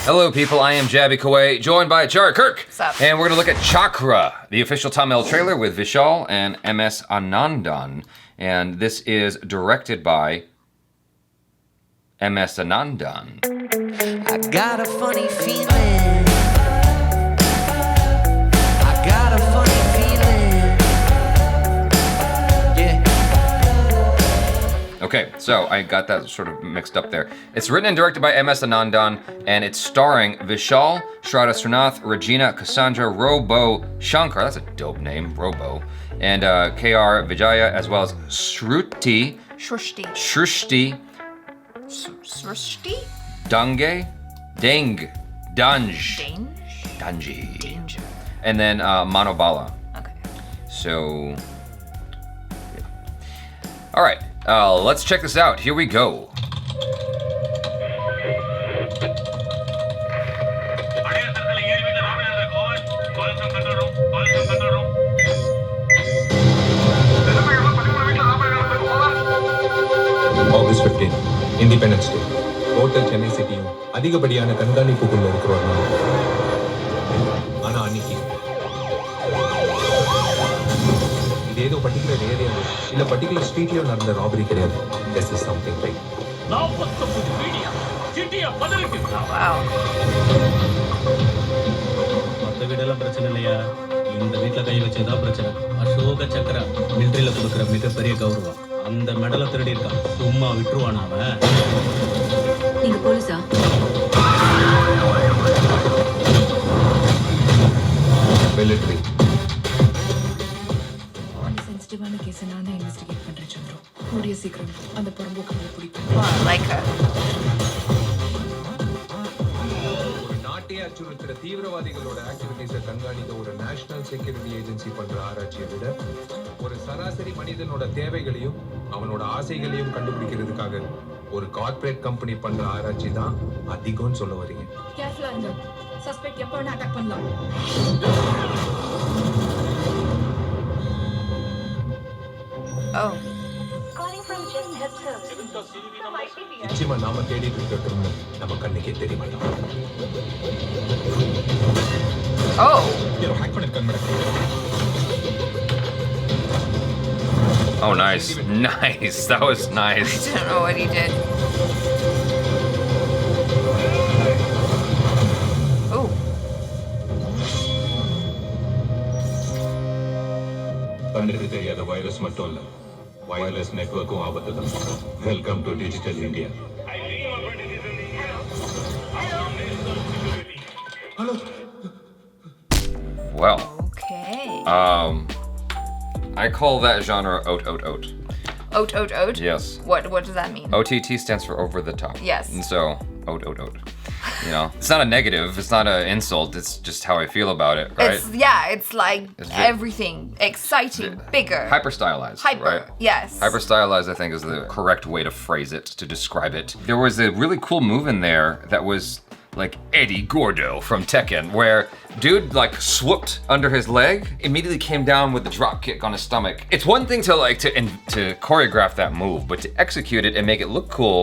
Hello people, I am Jaby Koay, joined by KIRK. What's up? And we're gonna look at CHAKRA, the official Tamil trailer with Vishal and MS Anandan. And this is directed by MS Anandan. I got a funny feeling. I got a funny feeling. Yeah. Okay, so I got that sort of mixed up there. It's written and directed by MS Anandan, and it's starring Vishal, Shraddha Srinath, Regina, Cassandra, Robo, Shankar, that's a dope name, Robo, and KR Vijaya, as well as Shruti, Shrushti. Dange, Dange, Danger. and then Manobala. Okay. So, yeah. All right, let's check this out. Here we go. August 15, Independence Day. Hotel Chennai City. அதிகப்படியான கண்காணிப்புக்குள்ள இருக்கிறோம். ஆனா அன்னைக்கு இது ஏதோ particular area இல்ல particular ஸ்ட்ரீட்லயோ நடந்த robbery கிடையாது. This is something big. Wow. மத்த வீடெல்லாம் பிரச்சனை இல்லையா? இந்த வீட்ல கை வச்சதா பிரச்சனை. அசோக சக்கர மிலிட்டரியில கொடுக்கிற மிகப்பெரிய கௌரவம். அந்த மெடலை திருடி இருக்கான். சும்மா விட்டுருவானா அவன்? நீங்க போலீஸா? Military. சென்சிட்டிவான கேஸ் நான் தான் இன்வெஸ்டிகேட் பண்றேன் சந்திரு. கூடிய சீக்கிரம் அந்த புறம்போக்கங்களை பிடிப்பேன். Well, I like her. ஒரு நாட்டை அச்சுறுத்துற தீவிரவாதிகளோட ஆக்டிவிட்டீஸை கண்காணிக்க ஒரு நேஷனல் செக்யூரிட்டி ஏஜென்சி பண்ற ஆராய்ச்சியை விட ஒரு சராசரி மனிதனோட தேவைகளையும் அவனோட ஆசைகளையும் கண்டுபிடிக்கிறதுக்காக ஒரு கார்ப்பரேட் கம்பெனி பண்ற ஆராய்ச்சி தான் அதிகம்னு சொல்ல வரீங்க. கேர்ஃபுல்லா இருங்க. சஸ்பெக்ட் எப்ப வேணா அட்டாக் பண்ணலாம். Oh. நிச்சயமா நாம தேடிட்டு இருக்கிறோம் நம்ம கண்ணுக்கே தெரிய மாட்டோம். Oh. ஹேக் பண்ணிருக்காங்க madam. Oh, nice. Nice. That was nice. I don't know what he did. Oh. கண்ணுக்கு தெரியாத வைரஸ் மட்டும் இல்ல, வயர்லெஸ் நெட்வொர்க்கும் ஆபத்து தான். Welcome to digital India. Hello. Well, Okay. I call that genre oat. Oat. Yes. What does that mean? OTT stands for over the top. Yes. And so, oat. You know, it's not a negative, it's not an insult, it's just how I feel about it, right? It's like everything exciting, bigger. Hyper stylized, Hyper, right? yes. Hyper stylized, I think, is the correct way to phrase it, to describe it. There was a really cool move in there that was like Eddie Gordo from Tekken, where dude like swooped under his leg, immediately came down with the drop kick on his stomach. It's one thing to to choreograph that move, but to execute it and make it look cool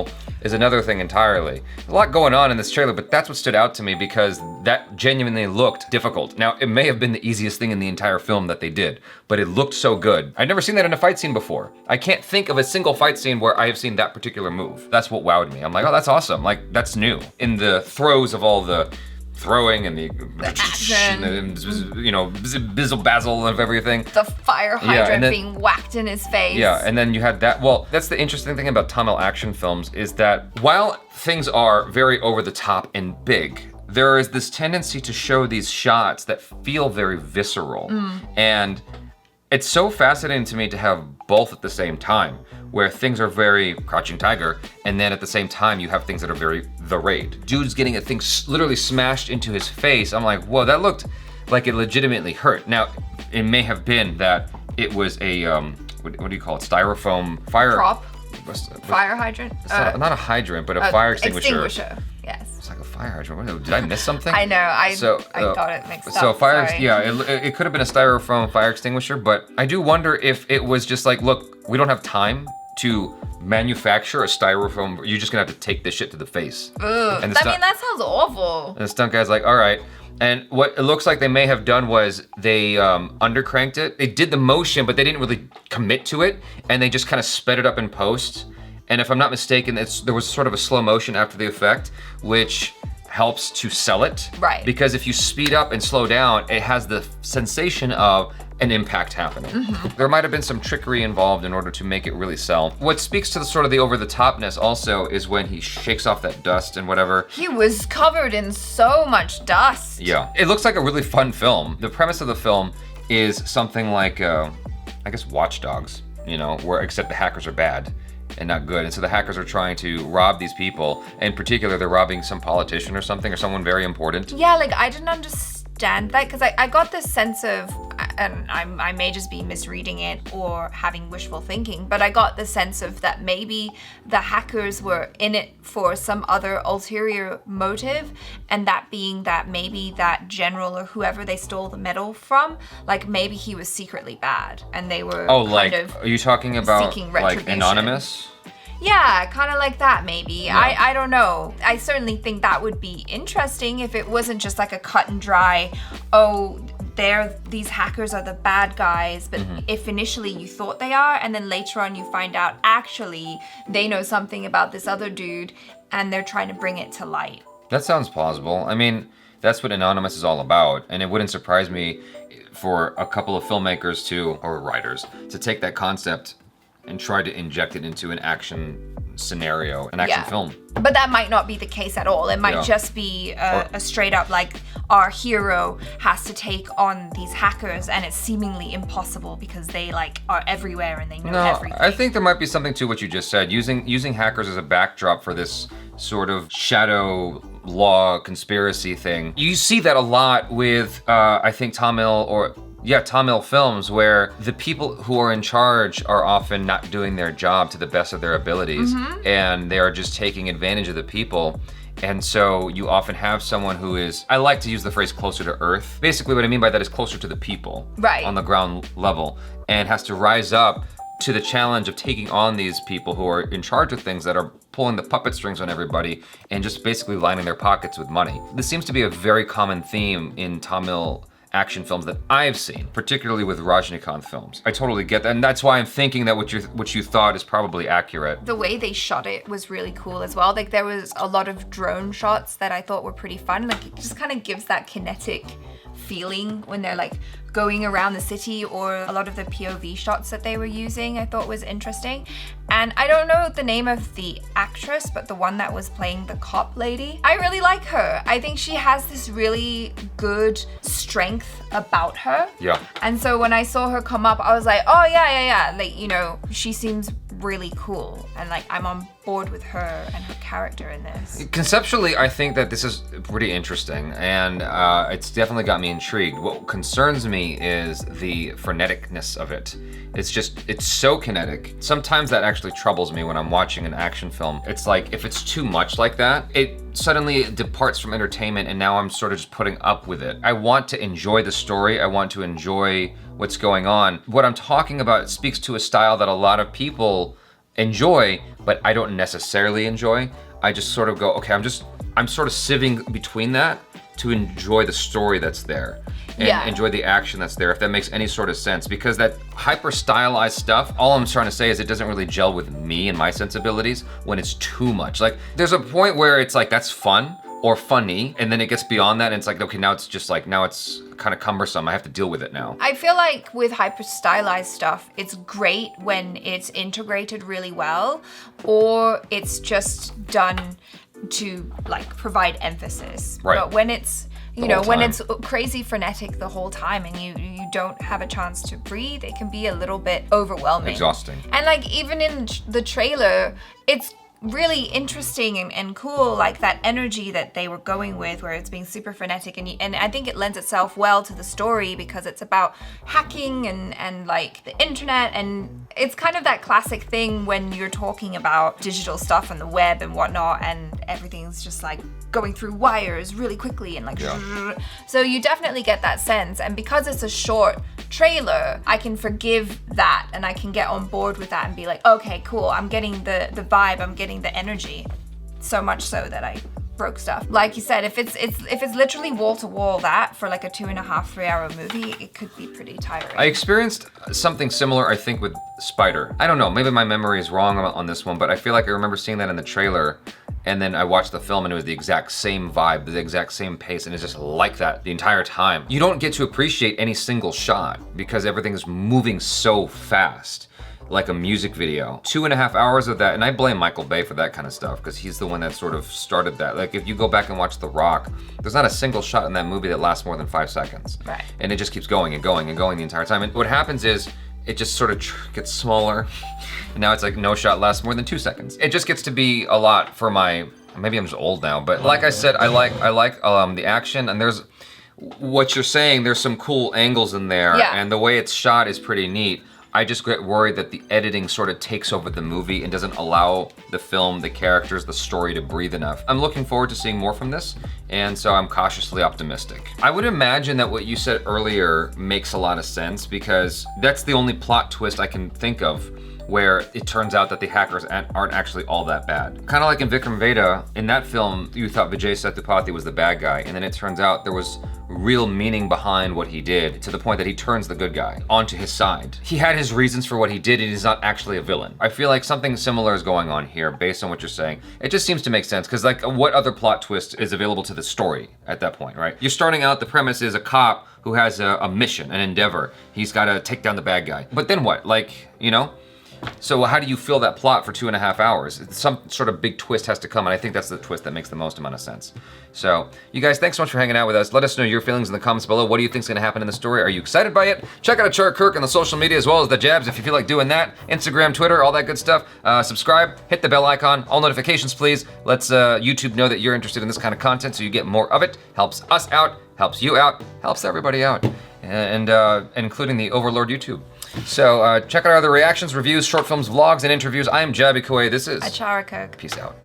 is another thing entirely. A lot going on in this trailer, but that's what stood out to me because that genuinely looked difficult. Now, it may have been the easiest thing in the entire film that they did, but it looked so good. I'd never seen that in a fight scene before. I can't think of a single fight scene where I have seen that particular move. That's what wowed me. I'm like, oh, that's awesome. Like, that's new. In the throes of all the throwing and the action, you know, bizzle bazzle of everything. The fire hydrant and then, being whacked in his face. Yeah, and then you had that. Well, that's the interesting thing about Tamil action films is that while things are very over the top and big, there is this tendency to show these shots that feel very visceral. And it's so fascinating to me to have both at the same time, where things are very Crouching Tiger, and then at the same time you have things that are very The Raid. Dude's getting a thing literally smashed into his face. I'm like, whoa, that looked like it legitimately hurt. Now, it may have been that it was a, what do you call it, styrofoam fire... Prop? Fire hydrant? Not a hydrant, but a fire extinguisher. Yes. It's like a fire hydrant. Did I miss something? I know. I got it mixed up. So fire, sorry. yeah, it could have been a styrofoam fire extinguisher, but I do wonder if it was just like, look, we don't have time to manufacture a styrofoam. You're just gonna have to take this shit to the face. Ugh. That sounds awful. And the stunt guy's like, all right. And what it looks like they may have done was they undercranked it. They did the motion, but they didn't really commit to it. And they just kind of sped it up in post. And if I'm not mistaken, there was sort of a slow motion after the effect, which helps to sell it. Right. Because if you speed up and slow down, it has the sensation of an impact happening. Mm-hmm. There might have been some trickery involved in order to make it really sell. What speaks to the sort of the over-the-topness also is when he shakes off that dust and whatever. He was covered in so much dust. Yeah. It looks like a really fun film. The premise of the film is something like, I guess, Watch Dogs, you know, where except the hackers are bad and not good. And so the hackers are trying to rob these people. In particular, they're robbing some politician or something, or someone very important. Yeah, like I didn't understand that because I got this sense of, and I may just be misreading it or having wishful thinking, but I got the sense of that maybe the hackers were in it for some other ulterior motive, and that being that maybe that general or whoever they stole the medal from, like maybe he was secretly bad and they were are you talking about seeking like retribution. Anonymous? Yeah, kind of like that maybe. Yeah. I don't know. I certainly think that would be interesting if it wasn't just like a cut and dry, oh, these hackers are the bad guys, but if initially you thought they are, and then later on you find out actually they know something about this other dude and they're trying to bring it to light. That sounds plausible. I mean, that's what Anonymous is all about, and it wouldn't surprise me for a couple of filmmakers or writers to take that concept and try to inject it into an action scenario, an action film. But that might not be the case at all. It might just be a straight up like our hero has to take on these hackers and it's seemingly impossible because they like are everywhere and they know everything. I think there might be something to what you just said. Using hackers as a backdrop for this sort of shadow law conspiracy thing. You see that a lot with, I think, Tamil films where the people who are in charge are often not doing their job to the best of their abilities and they are just taking advantage of the people. And so you often have someone who is, I like to use the phrase closer to earth. Basically what I mean by that is closer to the people on the ground level and has to rise up to the challenge of taking on these people who are in charge of things that are pulling the puppet strings on everybody and just basically lining their pockets with money. This seems to be a very common theme in Tamil action films that I've seen, particularly with Rajinikanth films. I totally get that, and that's why I'm thinking that what you thought is probably accurate. The way they shot it was really cool as well. Like there was a lot of drone shots that I thought were pretty fun. Like it just kind of gives that kinetic feeling when they're like going around the city, or a lot of the POV shots that they were using I thought was interesting. And I don't know the name of the actress, but the one that was playing the cop lady, I really like her. I think she has this really good strength about her. Yeah. And so when I saw her come up, I was like, oh yeah. Like, you know, she seems really cool and like I'm on board with her and her character in this. Conceptually, I think that this is pretty interesting and it's definitely got me intrigued. What concerns me is the freneticness of it. It's so kinetic. Sometimes that actually troubles me when I'm watching an action film. It's like if it's too much like that, it suddenly departs from entertainment and now I'm sort of just putting up with it. I want to enjoy the story. I want to enjoy what's going on. What I'm talking about speaks to a style that a lot of people enjoy, but I don't necessarily enjoy. I just sort of go, okay, I'm sort of sieving between that to enjoy the story that's there and enjoy the action that's there, if that makes any sort of sense. Because that hyper stylized stuff, all I'm trying to say is it doesn't really gel with me and my sensibilities when it's too much. Like there's a point where it's like, that's fun or funny, and then it gets beyond that and it's like, okay, now it's just like, now it's kind of cumbersome. I have to deal with it now. I feel like with hyper stylized stuff, it's great when it's integrated really well, or it's just done to like provide emphasis. Right. But when it's, you know, when it's crazy frenetic the whole time and you don't have a chance to breathe, it can be a little bit overwhelming. Exhausting. And like even in the trailer, it's really interesting and cool, like that energy that they were going with, where it's being super frenetic, and I think it lends itself well to the story because it's about hacking and like the internet, and it's kind of that classic thing when you're talking about digital stuff and the web and whatnot, and everything's just like going through wires really quickly and like so you definitely get that sense. And because it's a short trailer, I can forgive that and I can get on board with that and be like, okay, cool, I'm getting the vibe, I'm getting the energy. So much so that I broke stuff. Like you said, if it's literally wall to wall that for like a 2.5, 3 hour movie, it could be pretty tiring. I experienced something similar, I think, with Spider. I don't know, maybe my memory is wrong on this one, but I feel like I remember seeing that in the trailer, and then I watched the film and it was the exact same vibe, the exact same pace, and it's just like that the entire time. You don't get to appreciate any single shot because everything is moving so fast, like a music video. 2.5 hours of that, and I blame Michael Bay for that kind of stuff because he's the one that sort of started that. Like if you go back and watch The Rock, there's not a single shot in that movie that lasts more than 5 seconds. Right. And it just keeps going and going and going the entire time. And what happens is, it just sort of gets smaller. And now it's like no shot lasts more than 2 seconds. It just gets to be a lot for my, maybe I'm just old now, but like I said, I like the action, and there's, what you're saying, there's some cool angles in there, Yeah. and the way it's shot is pretty neat. I just get worried that the editing sort of takes over the movie and doesn't allow the film, the characters, the story to breathe enough. I'm looking forward to seeing more from this, and so I'm cautiously optimistic. I would imagine that what you said earlier makes a lot of sense because that's the only plot twist I can think of where it turns out that the hackers aren't actually all that bad. Kind of like in Vikram Vedha, in that film, you thought Vijay Sethupathi was the bad guy, and then it turns out there was real meaning behind what he did to the point that he turns the good guy onto his side. He had his reasons for what he did, and he's not actually a villain. I feel like something similar is going on here based on what you're saying. It just seems to make sense, because like what other plot twist is available to the story at that point, right? You're starting out, the premise is a cop who has a mission, an endeavor. He's gotta take down the bad guy. But then what? Like, you know? So how do you fill that plot for 2.5 hours? Some sort of big twist has to come, and I think that's the twist that makes the most amount of sense. So, you guys, thanks so much for hanging out with us. Let us know your feelings in the comments below. What do you think is going to happen in the story? Are you excited by it? Check out Achara KIRK on the social media as well as the jabs if you feel like doing that. Instagram, Twitter, all that good stuff. Subscribe, hit the bell icon, all notifications, please. Let's YouTube know that you're interested in this kind of content so you get more of it. Helps us out, helps you out, helps everybody out, and including the Overlord YouTube. So check out our other reactions, reviews, short films, vlogs, and interviews. I am Jaby Koay. This is Achara KIRK. Peace out.